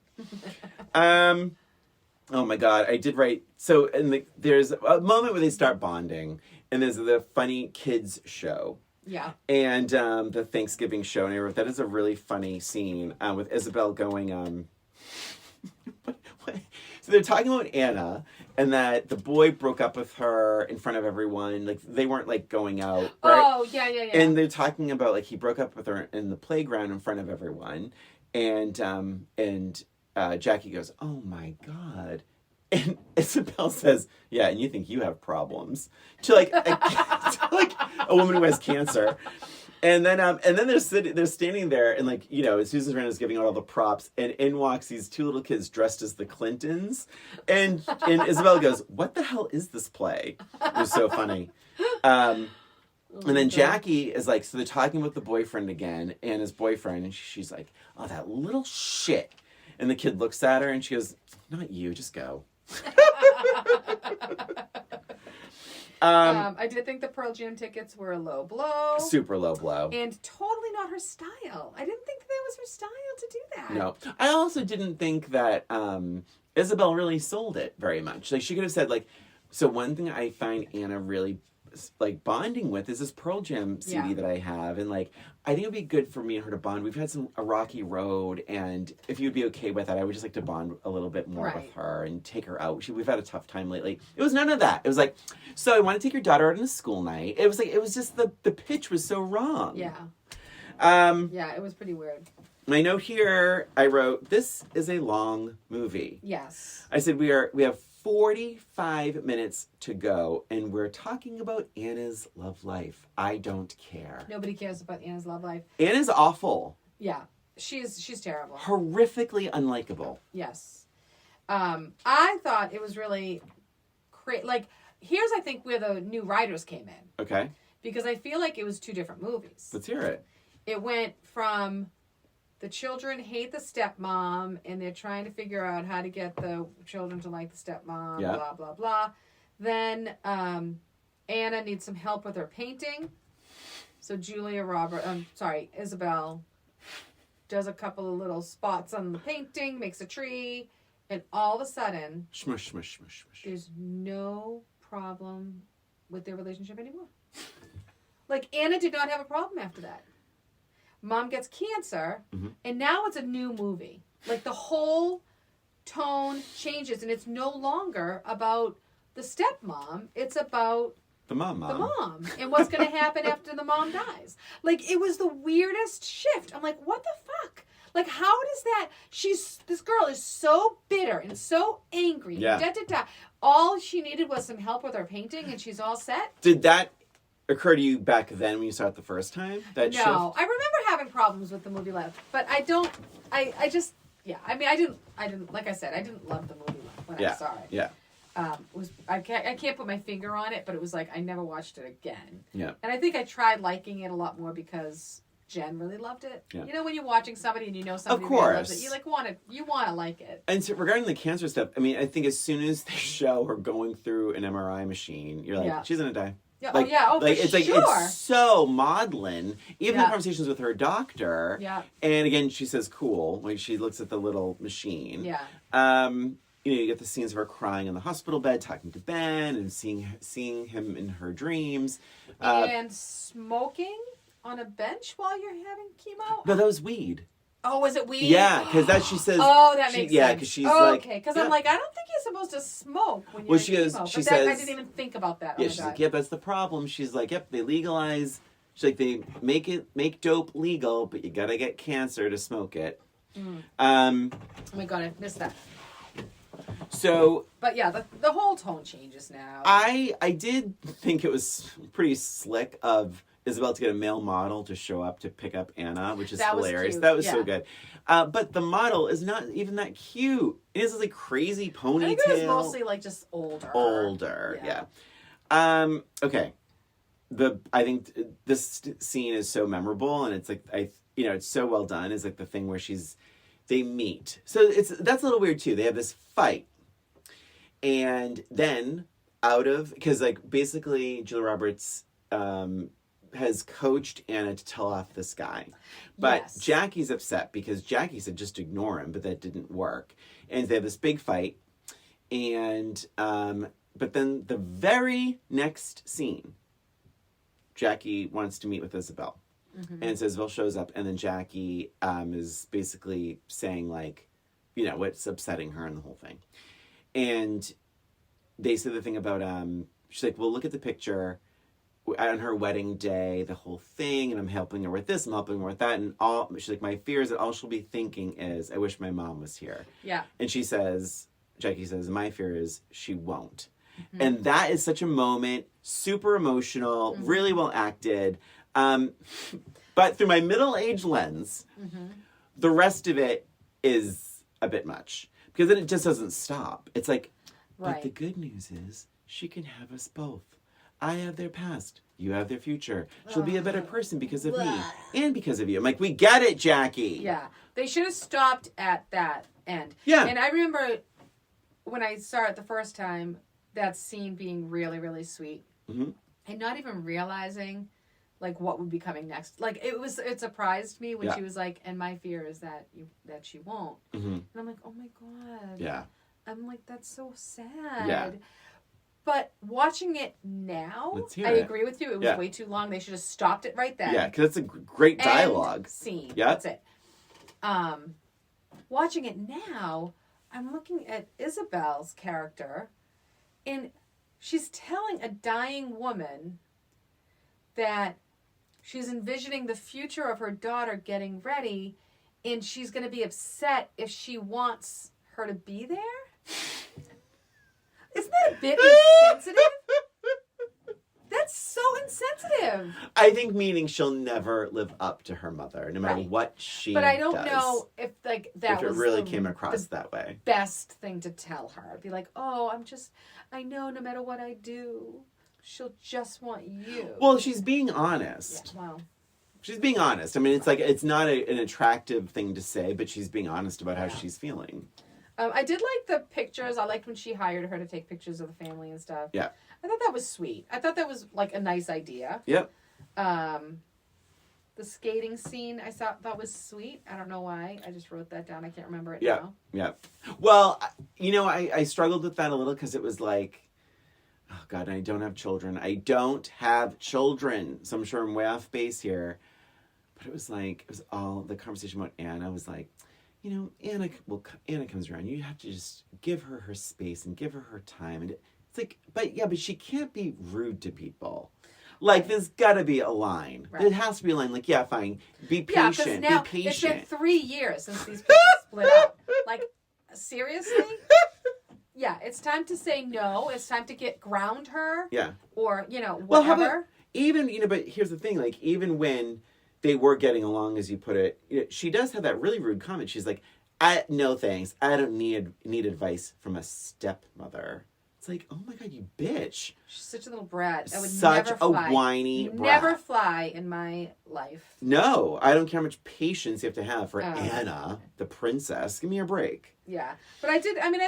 [SPEAKER 2] Oh my God, I did write. So, there's a moment where they start bonding, and there's the funny kids show.
[SPEAKER 1] Yeah. And
[SPEAKER 2] the Thanksgiving show, and I wrote that is a really funny scene with Isabel going. So they're talking about Anna, and that the boy broke up with her in front of everyone. Like, they weren't, like, going out, right?
[SPEAKER 1] Oh, yeah.
[SPEAKER 2] And they're talking about, like, he broke up with her in the playground in front of everyone. And Jackie goes, oh, my God. And Isabel says, yeah, and you think you have problems. To, like, a woman who has cancer. And then they're standing there, and like, you know, Susan Sarandon is giving out all the props, and in walks these two little kids dressed as the Clintons, and Isabel goes, "What the hell is this play?" It was so funny. And then Jackie is like, so they're talking about the boyfriend again, and his boyfriend, and she's like, "Oh, that little shit," and the kid looks at her, and she goes, "Not you, just go."
[SPEAKER 1] I did think the Pearl Jam tickets were a low blow.
[SPEAKER 2] Super low blow.
[SPEAKER 1] And totally not her style. I didn't think that was her style to do that.
[SPEAKER 2] No. I also didn't think that Isabel really sold it very much. Like, she could have said, like, so one thing I find Anna really, like, bonding with is this Pearl Jam CD that I have. And, like, I think it would be good for me and her to bond. We've had a rocky road, and if you'd be okay with that, I would just like to bond a little bit more with her and take her out. We've had a tough time lately. It was none of that. It was like, so I want to take your daughter out on a school night. It was like, it was just the pitch was so wrong.
[SPEAKER 1] Yeah. Yeah, it was pretty weird.
[SPEAKER 2] My note here, I wrote, this is a long movie.
[SPEAKER 1] Yes.
[SPEAKER 2] I said, we have 45 minutes to go, and we're talking about Anna's love life. I don't care.
[SPEAKER 1] Nobody cares about Anna's love life.
[SPEAKER 2] Anna's awful.
[SPEAKER 1] Yeah. She's terrible.
[SPEAKER 2] Horrifically unlikable.
[SPEAKER 1] Yes. I thought it was really like, here's, I think, where the new writers came in.
[SPEAKER 2] Okay.
[SPEAKER 1] Because I feel like it was two different movies.
[SPEAKER 2] Let's hear it.
[SPEAKER 1] It went from the children hate the stepmom, and they're trying to figure out how to get the children to like the stepmom, blah, blah, blah. Then Anna needs some help with her painting. So Isabel does a couple of little spots on the painting, makes a tree, and all of a sudden,
[SPEAKER 2] smush, smush, smush, smush.
[SPEAKER 1] There's no problem with their relationship anymore. Like, Anna did not have a problem after that. Mom gets cancer, and now it's a new movie. Like, the whole tone changes, and it's no longer about the stepmom. It's about
[SPEAKER 2] the mom.
[SPEAKER 1] And what's going to happen after the mom dies. Like, it was the weirdest shift. I'm like, what the fuck? Like, how does that... This girl is so bitter and so angry.
[SPEAKER 2] Yeah.
[SPEAKER 1] All she needed was some help with her painting, and she's all set.
[SPEAKER 2] Did that occur to you back then when you saw it the first time? That shift?
[SPEAKER 1] No, I remember having problems with the movie left, but I don't. I just I mean, I didn't. Like I said, I didn't love the movie when I saw it.
[SPEAKER 2] Yeah.
[SPEAKER 1] I can't put my finger on it, but it was like I never watched it again.
[SPEAKER 2] Yeah.
[SPEAKER 1] And I think I tried liking it a lot more because Jen really loved it. Yeah. You know, when you're watching somebody and you know somebody really loves it, you want to like it.
[SPEAKER 2] And so regarding the cancer stuff, I mean, I think as soon as they show her going through an MRI machine, you're like, she's gonna die.
[SPEAKER 1] Yeah,
[SPEAKER 2] like, it's like it's so maudlin. Even the conversations with her doctor.
[SPEAKER 1] Yeah.
[SPEAKER 2] And again, she says cool when she looks at the little machine.
[SPEAKER 1] Yeah.
[SPEAKER 2] You know, you get the scenes of her crying in the hospital bed, talking to Ben, and seeing him in her dreams.
[SPEAKER 1] And smoking on a bench while you're having chemo.
[SPEAKER 2] No, that was weed.
[SPEAKER 1] Oh, was it weed?
[SPEAKER 2] Yeah, because that she says.
[SPEAKER 1] Oh, that makes sense.
[SPEAKER 2] Yeah, because she's like.
[SPEAKER 1] Okay, because I'm like, I don't think you're supposed to smoke when you're chemo.
[SPEAKER 2] She says.
[SPEAKER 1] I didn't even think about that.
[SPEAKER 2] Yeah, she's like, yep, that's the problem. She's like, yep, they legalize. She's like, they make dope legal, but you gotta get cancer to smoke it.
[SPEAKER 1] Oh my God, I missed that.
[SPEAKER 2] So.
[SPEAKER 1] But yeah, the whole tone changes now.
[SPEAKER 2] I did think it was pretty slick of Isabel to get a male model to show up to pick up Anna, which is
[SPEAKER 1] That was
[SPEAKER 2] hilarious.
[SPEAKER 1] cute.
[SPEAKER 2] That was
[SPEAKER 1] Yeah.
[SPEAKER 2] so good. But the model is not even that cute. It has this like crazy ponytail.
[SPEAKER 1] I think it was mostly like just older.
[SPEAKER 2] Older, yeah. Okay. I think this scene is so memorable, and it's like it's so well done. It's like the thing where they meet. So that's a little weird too. They have this fight, and then because like basically Julia Roberts has coached Anna to tell off this guy, but
[SPEAKER 1] Yes.
[SPEAKER 2] Jackie's upset because Jackie said just ignore him, but that didn't work, and they have this big fight, and but then the very next scene, Jackie wants to meet with Isabel.
[SPEAKER 1] Mm-hmm.
[SPEAKER 2] And so Isabel shows up, and then Jackie is basically saying, like, what's upsetting her and the whole thing. And they say the thing about, she's like, well, look at the picture on her wedding day, the whole thing, and I'm helping her with this, I'm helping her with that, and she's like, my fear is that all she'll be thinking is, I wish my mom was here.
[SPEAKER 1] Yeah.
[SPEAKER 2] And Jackie says, my fear is she won't.
[SPEAKER 1] Mm-hmm.
[SPEAKER 2] And that is such a moment, super emotional, really well acted. But through my middle-aged lens, the rest of it is a bit much. Because then it just doesn't stop. It's like, but the good news is she can have us both. I have their past. You have their future. She'll be a better person because of me and because of you. I'm like, we get it, Jackie.
[SPEAKER 1] Yeah. They should have stopped at that end.
[SPEAKER 2] Yeah.
[SPEAKER 1] And I remember when I saw it the first time, that scene being really, really sweet.
[SPEAKER 2] Mm-hmm.
[SPEAKER 1] And not even realizing, like, what would be coming next. Like, it surprised me when she was like, and my fear is that she won't.
[SPEAKER 2] Mm-hmm.
[SPEAKER 1] And I'm like, oh my God.
[SPEAKER 2] Yeah.
[SPEAKER 1] I'm like, that's so sad.
[SPEAKER 2] Yeah.
[SPEAKER 1] But watching it now,
[SPEAKER 2] Let's hear
[SPEAKER 1] I
[SPEAKER 2] it.
[SPEAKER 1] agree with you. It was way too long. They should have stopped it right then.
[SPEAKER 2] Yeah, because it's a great dialogue.
[SPEAKER 1] End scene.
[SPEAKER 2] Yeah.
[SPEAKER 1] That's it. Watching it now, I'm looking at Isabel's character, and she's telling a dying woman that she's envisioning the future of her daughter getting ready, and she's going to be upset if she wants her to be there. Isn't that a bit insensitive? That's so insensitive.
[SPEAKER 2] I think meaning she'll never live up to her mother, no matter
[SPEAKER 1] Right.
[SPEAKER 2] what she
[SPEAKER 1] But I don't
[SPEAKER 2] does.
[SPEAKER 1] know if like that
[SPEAKER 2] If it
[SPEAKER 1] was
[SPEAKER 2] really came across that way.
[SPEAKER 1] best thing to tell her. Be like, oh, I know no matter what I do, she'll just want you.
[SPEAKER 2] Well, she's being honest.
[SPEAKER 1] Yeah, well.
[SPEAKER 2] She's being honest. I mean, it's like, it's not an attractive thing to say, but she's being honest about how she's feeling.
[SPEAKER 1] I did like the pictures. I liked when she hired her to take pictures of the family and stuff.
[SPEAKER 2] Yeah.
[SPEAKER 1] I thought that was sweet. I thought that was like a nice idea.
[SPEAKER 2] Yep.
[SPEAKER 1] The skating scene I thought was sweet. I don't know why. I just wrote that down. I can't remember it now.
[SPEAKER 2] Yeah. Well, I struggled with that a little because it was like, oh God, I don't have children. So I'm sure I'm way off base here. But it was all the conversation about Anna was like, Anna comes around. You have to just give her her space and give her her time. And it's like, but she can't be rude to people. Like, there's got to be a line.
[SPEAKER 1] Right.
[SPEAKER 2] There has to be a line. Like, yeah, fine. Be
[SPEAKER 1] Yeah,
[SPEAKER 2] patient.
[SPEAKER 1] because now
[SPEAKER 2] be
[SPEAKER 1] it's been
[SPEAKER 2] patient.
[SPEAKER 1] 3 years since these people split up. Like, seriously? Yeah, it's time to say no. It's time to ground her.
[SPEAKER 2] Yeah.
[SPEAKER 1] Or,
[SPEAKER 2] Well,
[SPEAKER 1] whatever.
[SPEAKER 2] how about even, but here's the thing. Like, even when they were getting along, as you put it, she does have that really rude comment. She's like, no thanks. I don't need advice from a stepmother. It's like, oh my God, you bitch.
[SPEAKER 1] She's such a little brat. I would
[SPEAKER 2] Such
[SPEAKER 1] never
[SPEAKER 2] a
[SPEAKER 1] fly.
[SPEAKER 2] whiny brat.
[SPEAKER 1] Never fly in my life.
[SPEAKER 2] No, I don't care how much patience you have to have for Anna, the princess. Give me a break.
[SPEAKER 1] Yeah. But I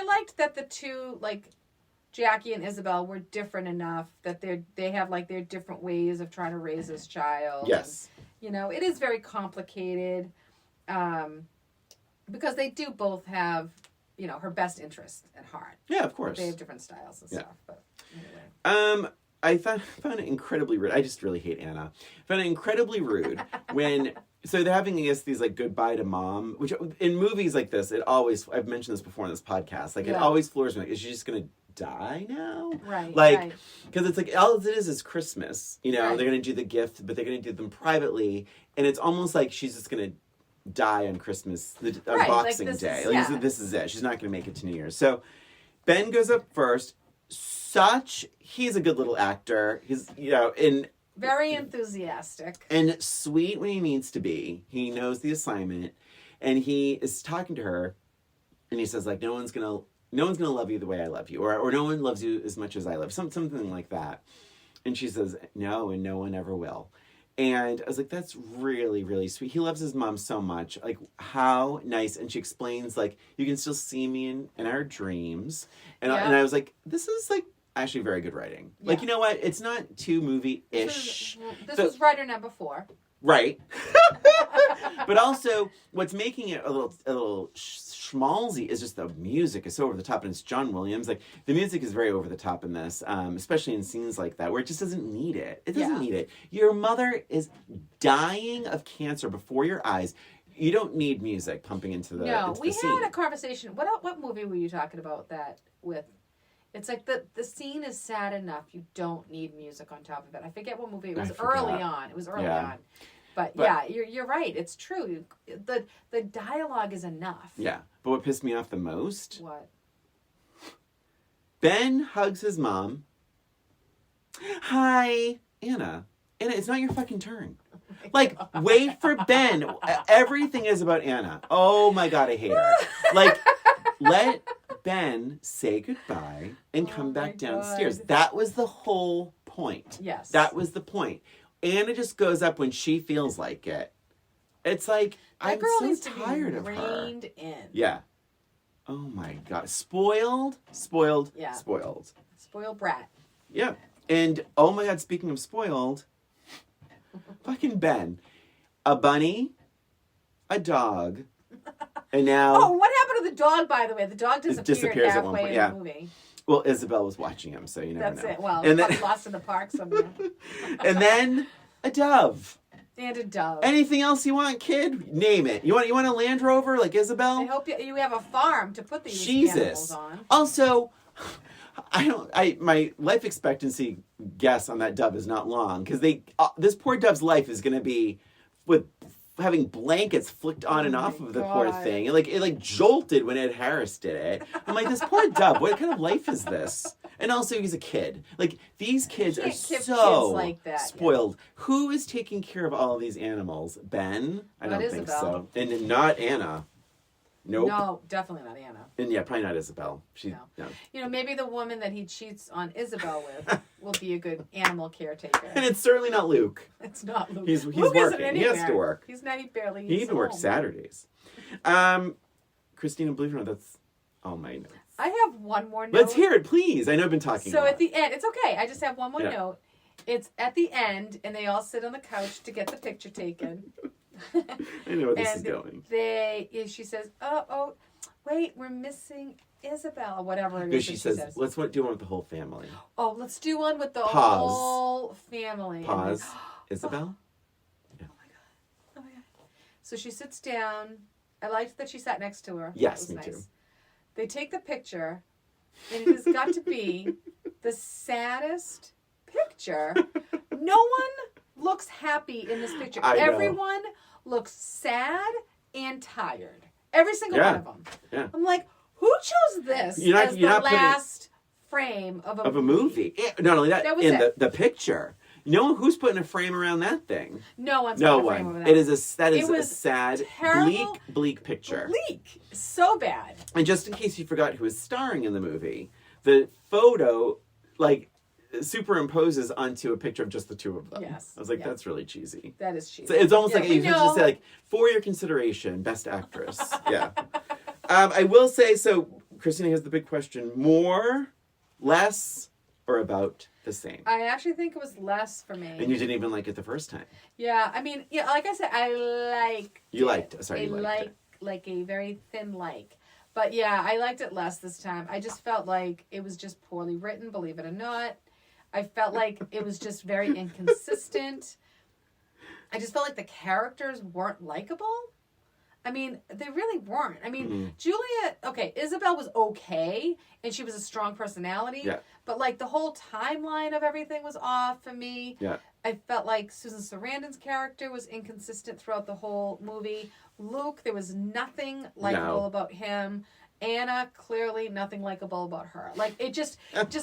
[SPEAKER 1] liked that the two, like, Jackie and Isabel were different enough that they have, like, their different ways of trying to raise this child.
[SPEAKER 2] Yes.
[SPEAKER 1] And, it is very complicated because they do both have, her best interest at heart.
[SPEAKER 2] Yeah, of course.
[SPEAKER 1] They have different styles and stuff. But anyway.
[SPEAKER 2] I found it incredibly rude. I just really hate Anna. I found it incredibly rude when... So they're having, I guess, these, like, goodbye to mom, which in movies like this, I've mentioned this before in this podcast, like, it always floors me. Like, is she just going to die now?
[SPEAKER 1] Right.
[SPEAKER 2] Like, because it's like, all it is Christmas.
[SPEAKER 1] Right.
[SPEAKER 2] They're going to do the gift, but they're going to do them privately. And it's almost like she's just going to die on Christmas, on Boxing Day. This is it. She's not going to make it to New Year's. So Ben goes up first. He's a good little actor. He's,
[SPEAKER 1] Very enthusiastic.
[SPEAKER 2] And sweet when he needs to be. He knows the assignment. And he is talking to her. And he says, like, no one's gonna love you the way I love you. Or no one loves you as much as I love you. Something like that. And she says, no, and no one ever will. And I was like, that's really, really sweet. He loves his mom so much. Like, how nice. And she explains, like, you can still see me in our dreams. And, and I was like, this is, like, actually very good writing. Yeah. Like, you know what? It's not too movie-ish.
[SPEAKER 1] This was writer number 4.
[SPEAKER 2] Right. But also, what's making it a little schmaltzy is just the music is so over the top, and it's John Williams. Like, the music is very over the top in this, especially in scenes like that where it just doesn't need it. It doesn't need it. Your mother is dying of cancer before your eyes. You don't need music pumping into the
[SPEAKER 1] No,
[SPEAKER 2] into
[SPEAKER 1] we
[SPEAKER 2] the scene.
[SPEAKER 1] had a conversation. What movie were you talking about that with? It's like the scene is sad enough. You don't need music on top of it. I forget what movie it was. Early on. It was early on. But yeah, you're right. It's true. The dialogue is enough.
[SPEAKER 2] Yeah. But what pissed me off the most?
[SPEAKER 1] What?
[SPEAKER 2] Ben hugs his mom. Hi, Anna. Anna, it's not your fucking turn. Like, wait for Ben. Everything is about Anna. Oh my God, I hate her. Like, let Ben say goodbye and come back downstairs. That was the whole point.
[SPEAKER 1] Yes.
[SPEAKER 2] That was the point. Anna just goes up when she feels like it. It's like, I'm so tired of her.
[SPEAKER 1] Reined in.
[SPEAKER 2] Yeah. Oh my God. Spoiled. Spoiled brat. Yeah. And oh my God, speaking of spoiled, fucking Ben. A bunny, a dog, and now...
[SPEAKER 1] Oh, what happened to the dog, by the way? The dog disappears
[SPEAKER 2] at one point.
[SPEAKER 1] In the movie.
[SPEAKER 2] Well, Isabel was watching him, so you never know.
[SPEAKER 1] That's it. Well, and probably lost in the park somewhere.
[SPEAKER 2] And then a dove.
[SPEAKER 1] And a dove.
[SPEAKER 2] Anything else you want, kid? Name it. You want a Land Rover like Isabel?
[SPEAKER 1] I hope you have a farm to put these animals on.
[SPEAKER 2] Also, my life expectancy guess on that dove is not long, because this poor dove's life is going to be with having blankets flicked on and off of the poor thing. It jolted when Ed Harris did it. I'm like, this poor dove, what kind of life is this? And also, he's a kid. Like, these kids are so like that, spoiled. Yeah. Who is taking care of all of these animals? Ben? I don't think so. And not Anna. Nope.
[SPEAKER 1] No, definitely not Anna.
[SPEAKER 2] And yeah, probably not Isabel. No.
[SPEAKER 1] You know, maybe the woman that he cheats on Isabel with will be a good animal caretaker.
[SPEAKER 2] And it's certainly not Luke.
[SPEAKER 1] It's not Luke.
[SPEAKER 2] He's working. He has to work.
[SPEAKER 1] He barely.
[SPEAKER 2] He even works Saturdays. Christina, believe it or not, that's all my notes.
[SPEAKER 1] I have one more note.
[SPEAKER 2] Let's hear it, please. I know I've been talking.
[SPEAKER 1] So at the end, it's okay. I just have one more note. It's at the end, and they all sit on the couch to get the picture taken.
[SPEAKER 2] I know where this is going.
[SPEAKER 1] She says, oh, wait, we're missing Isabel, or whatever it is.
[SPEAKER 2] She says, let's do one with the whole family.
[SPEAKER 1] Oh, let's do one with the whole family.
[SPEAKER 2] Pause. Isabel?
[SPEAKER 1] Yeah. Oh my God. So she sits down. I liked that she sat next to her.
[SPEAKER 2] Yes, me too.
[SPEAKER 1] They take the picture, and it has got to be the saddest picture. No one looks happy in this picture. Everyone looks sad and tired. Every single one of them. Yeah. I'm like, who chose this as the last frame of a movie?
[SPEAKER 2] Yeah, not only that, in the picture. You know who's putting a frame around that thing?
[SPEAKER 1] No one's putting a frame over that.
[SPEAKER 2] It is a sad, terrible, bleak picture.
[SPEAKER 1] Bleak. So bad.
[SPEAKER 2] And just in case you forgot who is starring in the movie, the photo, superimposes onto a picture of just the two of them.
[SPEAKER 1] Yes.
[SPEAKER 2] I was like, that's really cheesy.
[SPEAKER 1] That is cheesy.
[SPEAKER 2] So it's almost like you should just say, for your consideration, best actress. Yeah. I will say, so Christina has the big question: more, less, or about the same?
[SPEAKER 1] I actually think it was less for me.
[SPEAKER 2] And you didn't even like it the first time.
[SPEAKER 1] Yeah, I mean, like I said, I liked
[SPEAKER 2] You liked it. Sorry, you liked it.
[SPEAKER 1] Like a very thin like. But yeah, I liked it less this time. I just felt like it was just poorly written, believe it or not. I felt like it was just very inconsistent. I just felt like the characters weren't likable. I mean, they really weren't. I mean, Isabel was okay, and she was a strong personality.
[SPEAKER 2] Yeah.
[SPEAKER 1] But, the whole timeline of everything was off for me.
[SPEAKER 2] Yeah.
[SPEAKER 1] I felt like Susan Sarandon's character was inconsistent throughout the whole movie. Luke, there was nothing likable about him. Anna, clearly nothing likable about her. Like, it just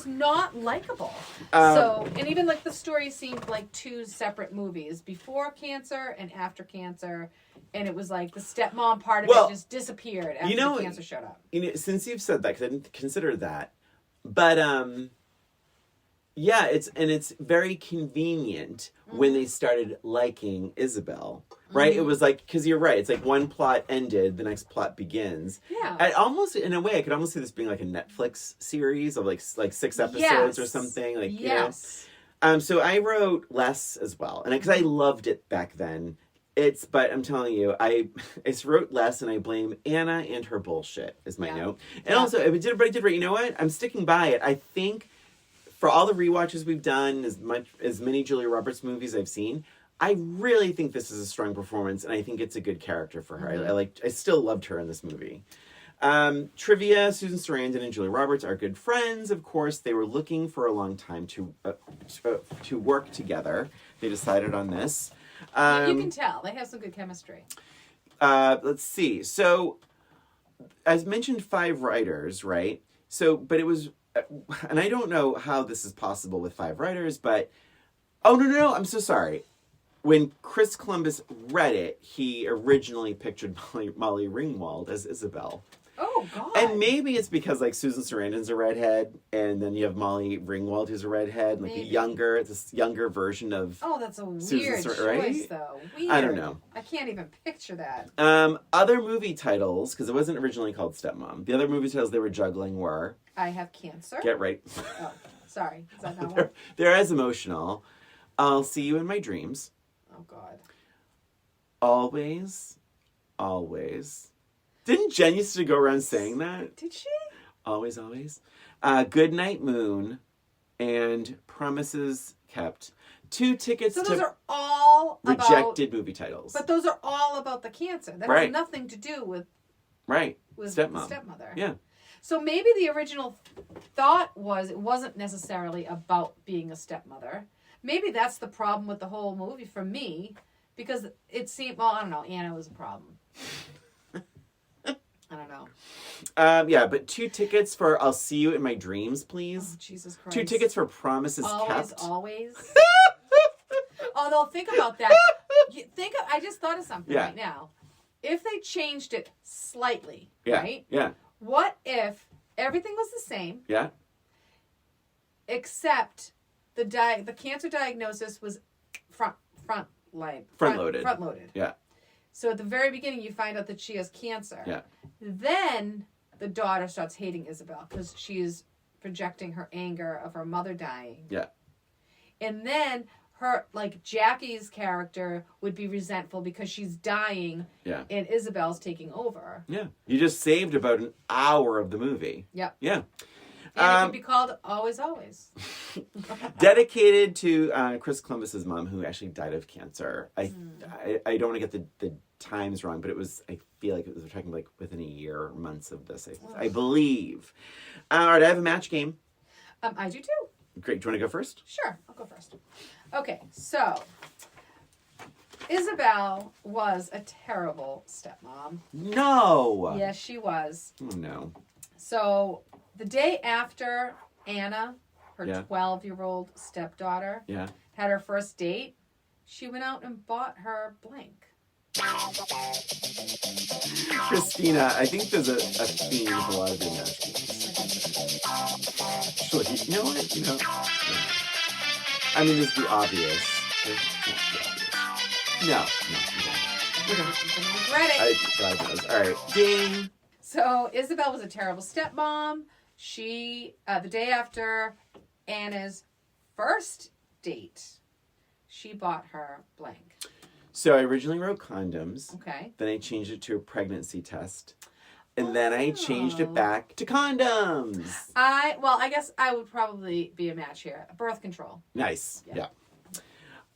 [SPEAKER 1] not likable. And even, like, the story seemed like two separate movies, before cancer and after cancer. And it was like the stepmom part of it just disappeared after the cancer showed up.
[SPEAKER 2] Since you've said that, because I didn't consider that. But, yeah, it's very convenient when they started liking Isabel. Right? It was like, because you're right, it's like one plot ended, the next plot begins.
[SPEAKER 1] Yeah.
[SPEAKER 2] I almost, in a way, I could almost see this being like a Netflix series of like 6 episodes or something. Like,
[SPEAKER 1] yes.
[SPEAKER 2] You know? So I wrote less as well. And because I loved it back then, but I'm telling you, I wrote less, and I blame Anna and her bullshit is my note. And also, I did right. You know what? I'm sticking by it. I think for all the rewatches we've done, as many Julia Roberts movies I've seen, I really think this is a strong performance, and I think it's a good character for her. I still loved her in this movie. Trivia: Susan Sarandon and Julia Roberts are good friends. Of course, they were looking for a long time to work together. They decided on this.
[SPEAKER 1] You can tell they have some good chemistry.
[SPEAKER 2] Let's see. So, as mentioned, 5 writers, right? So, but it was, and I don't know how this is possible with 5 writers, but no, I'm so sorry. When Chris Columbus read it, he originally pictured Molly Ringwald as Isabel.
[SPEAKER 1] Oh, God.
[SPEAKER 2] And maybe it's because, like, Susan Sarandon's a redhead, and then you have Molly Ringwald, who's a redhead, like this younger version of
[SPEAKER 1] that's a
[SPEAKER 2] Susan
[SPEAKER 1] weird choice,
[SPEAKER 2] right?
[SPEAKER 1] though. Weird.
[SPEAKER 2] I don't know.
[SPEAKER 1] I can't even picture that.
[SPEAKER 2] Other movie titles, because it wasn't originally called Stepmom. The other movie titles they were juggling were...
[SPEAKER 1] I Have Cancer.
[SPEAKER 2] Get right.
[SPEAKER 1] Oh, sorry. Is that not one?
[SPEAKER 2] They're as emotional. I'll See You in My Dreams.
[SPEAKER 1] Oh, God.
[SPEAKER 2] Always. Didn't Jen used to go around saying that?
[SPEAKER 1] Did she?
[SPEAKER 2] Always. Good Night Moon and Promises Kept. 2 tickets
[SPEAKER 1] so those
[SPEAKER 2] to
[SPEAKER 1] are all
[SPEAKER 2] rejected movie titles.
[SPEAKER 1] But those are all about the cancer. That has nothing to do with stepmother.
[SPEAKER 2] Yeah.
[SPEAKER 1] So maybe the original thought was it wasn't necessarily about being a stepmother. Maybe that's the problem with the whole movie for me, because it seemed, I don't know, Anna was a problem. I don't know.
[SPEAKER 2] Yeah, but 2 tickets for I'll See You in My Dreams, please.
[SPEAKER 1] Oh, Jesus Christ.
[SPEAKER 2] 2 tickets for Promises Kept.
[SPEAKER 1] Always. Although, think about that. I just thought of something right now. If they changed it slightly, right?
[SPEAKER 2] Yeah.
[SPEAKER 1] What if everything was the same?
[SPEAKER 2] Yeah.
[SPEAKER 1] Except the cancer diagnosis was front loaded.
[SPEAKER 2] Yeah.
[SPEAKER 1] So at the very beginning, you find out that she has cancer.
[SPEAKER 2] Yeah.
[SPEAKER 1] Then the daughter starts hating Isabel because she is projecting her anger of her mother dying.
[SPEAKER 2] Yeah.
[SPEAKER 1] And then Jackie's character would be resentful because she's dying.
[SPEAKER 2] Yeah.
[SPEAKER 1] And Isabel's taking over.
[SPEAKER 2] Yeah. You just saved about an hour of the movie.
[SPEAKER 1] Yep.
[SPEAKER 2] Yeah.
[SPEAKER 1] And it could be called Always.
[SPEAKER 2] Dedicated to Chris Columbus's mom, who actually died of cancer. I don't want to get the times wrong, but I feel like we're talking like within a year or months of this, I believe. All right, I have a match game.
[SPEAKER 1] I do too.
[SPEAKER 2] Great. Do you want to go first?
[SPEAKER 1] Sure, I'll go first. Okay, so Isabel was a terrible stepmom.
[SPEAKER 2] No.
[SPEAKER 1] Yes, she was.
[SPEAKER 2] Oh, no.
[SPEAKER 1] So the day after Anna, her 12-year-old stepdaughter, had her first date, she went out and bought her blank.
[SPEAKER 2] Christina, I think there's a theme with a lot of your match games. Actually, you know what? I mean, it's the obvious. No.
[SPEAKER 1] You're gonna regret it.
[SPEAKER 2] All right. Ding.
[SPEAKER 1] So Isabel was a terrible stepmom. She, the day after Anna's first date, she bought her blank.
[SPEAKER 2] So I originally wrote condoms.
[SPEAKER 1] Okay.
[SPEAKER 2] Then I changed it to a pregnancy test. And then I changed it back to condoms.
[SPEAKER 1] I guess I would probably be a match here. Birth control.
[SPEAKER 2] Nice. Yeah.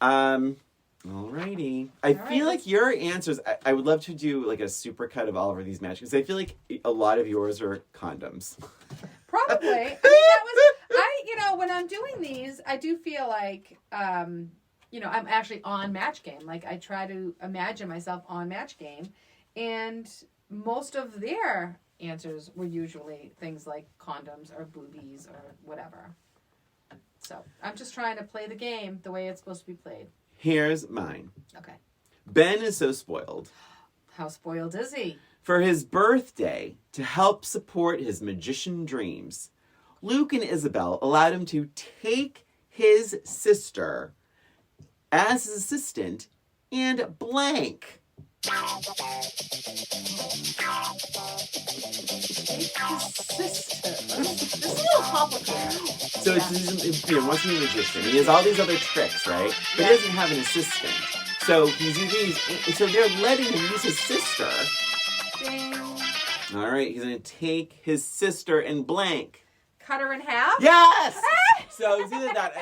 [SPEAKER 2] Alrighty. I feel like your answers, I would love to do like a supercut of all of these matches, because I feel like a lot of yours are condoms.
[SPEAKER 1] Probably. I mean, that was, when I'm doing these, I do feel like, I'm actually on Match Game. Like, I try to imagine myself on Match Game, and most of their answers were usually things like condoms or boobies or whatever. So I'm just trying to play the game the way it's supposed to be played.
[SPEAKER 2] Here's mine.
[SPEAKER 1] Okay.
[SPEAKER 2] Ben is so spoiled.
[SPEAKER 1] How spoiled is he?
[SPEAKER 2] For his birthday, to help support his magician dreams, Luke and Isabel allowed him to take his sister as his assistant and blank.
[SPEAKER 1] This is a little complicated.
[SPEAKER 2] So it's, he wants to be a magician. He has all these other tricks, right? But he doesn't have an assistant. So he's using so they're letting him use his sister.
[SPEAKER 1] Ding.
[SPEAKER 2] All right, he's going to take his sister and blank.
[SPEAKER 1] Cut her in half?
[SPEAKER 2] Yes! So it was either that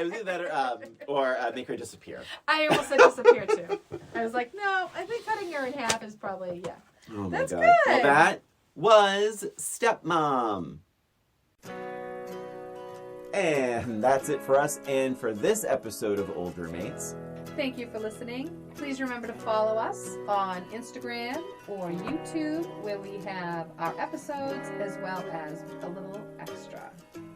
[SPEAKER 2] or make her disappear.
[SPEAKER 1] I almost said disappear too. I was like, no, I think cutting her in half is probably, yeah.
[SPEAKER 2] Oh my
[SPEAKER 1] That's
[SPEAKER 2] God.
[SPEAKER 1] good.
[SPEAKER 2] Well, that was Stepmom. And that's it for us and for this episode of Old Roommates.
[SPEAKER 1] Thank you for listening. Please remember to follow us on Instagram or YouTube, where we have our episodes as well as a little extra.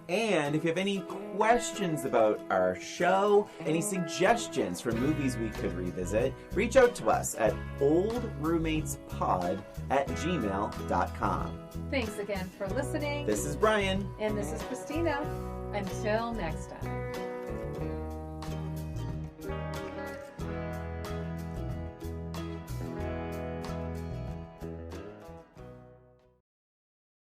[SPEAKER 2] And if you have any questions about our show, any suggestions for movies we could revisit, reach out to us at oldroommatespod@gmail.com.
[SPEAKER 1] Thanks again for listening.
[SPEAKER 2] This is Brian.
[SPEAKER 1] And this is Christina. Until next time.